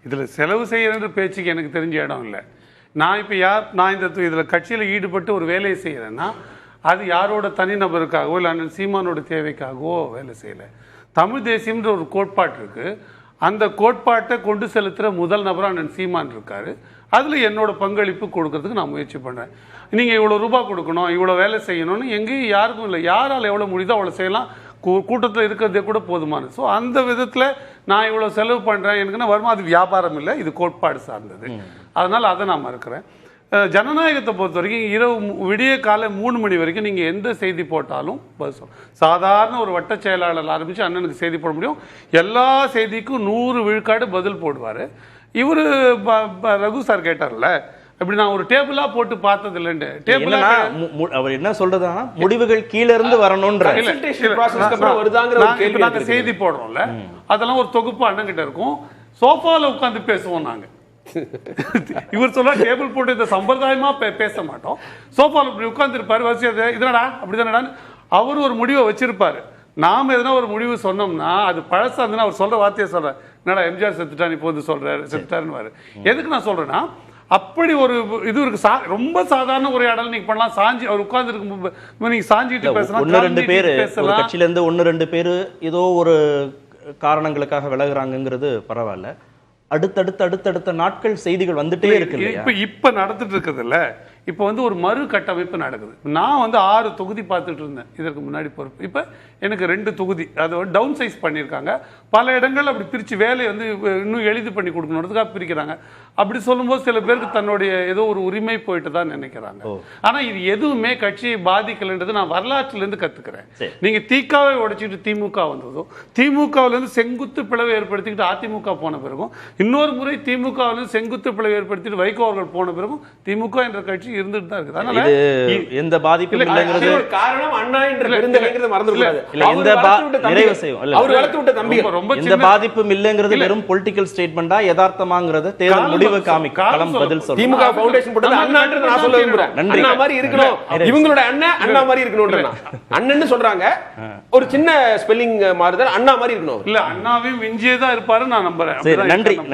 இதில் செலவு செய்யறன்ற பேச்சுக்கு எனக்கு தெரிஞ்ச இடம் இல்லை. நான் இப்போ நான் இதில் கட்சியில் ஈடுபட்டு ஒரு வேலையை செய்கிறேன்னா அது யாரோட தனிநபருக்காகவோ இல்லை அண்ணன் சீமானோட தேவைக்காகவோ வேலை செய்யலை. தமிழ் தேசியம்ன்ற ஒரு கோட்பாட்டு இருக்குது. அந்த கோட்பாட்டை கொண்டு செலுத்துகிற முதல் நபராக அண்ணன் சீமான் இருக்கார். அதில் என்னோட பங்களிப்பு கொடுக்கறதுக்கு நான் முயற்சி பண்ணுறேன். நீங்கள் இவ்வளோ ரூபா கொடுக்கணும், இவ்வளோ வேலை செய்யணும்னு எங்கேயும் யாருக்கும் இல்லை. யாரால் எவ்வளோ முடியுதோ அவ்வளோ செய்யலாம். கூட்டத்தில் இருக்கிறதே கூட போதுமானது. ஸோ அந்த விதத்தில் நான் இவ்வளோ செலவு பண்ணுறேன் எனக்குன்னா வருமா, அது வியாபாரம் இல்லை, இது கோட்பாடு சார்ந்தது. அதனால் அதை நான் மறுக்கிறேன். ஜனநாயகத்தை பொறுத்த வரைக்கும் இரவு விடிய காலை 3 மணி வரைக்கும் நீங்கள் எந்த செய்தி போட்டாலும் சாதாரண ஒரு வட்ட செயலாளர் ஆரம்பித்து அண்ணனுக்கு செய்தி போட முடியும். எல்லா செய்திக்கும் 100 விழுக்காடு பதில் போடுவார். இவர் ரகு சார் கேட்டார்ல, அப்படி நான் ஒரு டேபிளா போட்டு பார்த்தது இல்லைன்னு. டேபிளா அவர் என்ன சொல்றதுன்னா முடிவுகள் கீழ இருந்து வரணும்ன்ற செய்தி போடுறோம்ல, அதெல்லாம் ஒரு தொகுப்பு அண்ணன் கிட்ட இருக்கும். சோஃபால உட்காந்து பேசுவோம் நாங்க. இவர் சொல்ல டேபிள் போட்டு இந்த சம்பிரதாயமா பேச மாட்டோம். சோஃபால இப்படி உட்கார்ந்து இருப்பாரு. இதனடா அப்படிதானடான்னு அவர் ஒரு முடிவை வச்சிருப்பாரு. நாம எதனா ஒரு முடிவு சொன்னோம்னா அது பழசா இருந்ததுன்னா அவர் சொல்ற வார்த்தையை சொல்ற, என்னடா எம்ஜிஆர் செத்துட்டான் இப்போ வந்து சொல்றாரு செத்துட்டாருன்னு. எதுக்கு நான் சொல்றேன்னா, அப்படி ஒரு இது இருக்கு. ரொம்ப சாதாரண உரையாடல் நீங்க பண்ணலாம். சாஞ்சி அவர் உட்கார்ந்து இருக்கும் நீங்க சாஞ்சிட்டு பேசலாம். 1-2 பேர் கட்சியில இருந்து 1-2 பேர் ஏதோ ஒரு காரணங்களுக்காக விலகுறாங்கிறது பரவாயில்ல. அடுத்தடுத்த நாட்கள் செய்திகள் வந்துட்டே இருக்கு. இப்ப நடந்துட்டு இருக்குதுல்ல, இப்போ வந்து ஒரு மறு கட்டமைப்பு நடக்குது. நான் வந்து 6 தொகுதி பார்த்துட்டு இருந்தேன் இதற்கு முன்னாடி பொறுப்பு. இப்போ எனக்கு 2 தொகுதி அதை வந்து டவுன் சைஸ் பண்ணியிருக்காங்க. பல இடங்கள் அப்படி பிரித்து வேலையை வந்து இன்னும் எளிது பண்ணி கொடுக்கணுன்றதுக்காக பிரிக்கிறாங்க. அப்படி சொல்லும்போது சில பேருக்கு தன்னுடைய ஏதோ ஒரு உரிமை போயிட்டு தான் நினைக்கிறாங்க. ஆனால் இது எதுவுமே கட்சியை பாதிக்கலைன்றது நான் வரலாற்றிலேருந்து கற்றுக்கிறேன். நீங்கள் திகாவை உடைச்சிட்டு திமுக வந்ததோ, திமுகவிலேருந்து செங்குத்து பிளவை ஏற்படுத்திக்கிட்டு அதிமுக போன பிறகும், இன்னொரு முறை திமுகவிலேருந்து செங்குத்து பிளவை ஏற்படுத்திட்டு வைகோ அவர்கள் போன பிறகும் திமுக என்ற கட்சி இருந்துட்டு தான் இருக்குது. அதனால எந்த பாதிப்பும் இல்லைங்கிறது காரணம் அண்ணா என்ற பெருந்தகைங்கிறது மறந்துவிடாது. எந்த பாதிப்பும் இல்லைங்கிறது வெறும் பொலிட்டிக்கல் ஸ்டேட்மெண்டா யதார்த்தமாங்கிறத தேர்தல் முடிவு காமிக்கும் பதில் சொல்லும். திமுக ஃபவுண்டேஷன் போட்டது அண்ணான்றது நான் சொல்ல விரும்புறேன். அண்ணா மாதிரி இருக்கணும், இவங்களோட அண்ணன் அண்ணா மாதிரி இருக்கணும். அண்ணன்னு சொல்றாங்க, ஒரு சின்ன ஸ்பெல்லிங் மாறுதல், அண்ணா மாதிரி இருக்கணும். இல்ல அண்ணாவையும் விஞ்சியே தான் இருப்பாரு நான் நம்புறேன். நன்றி.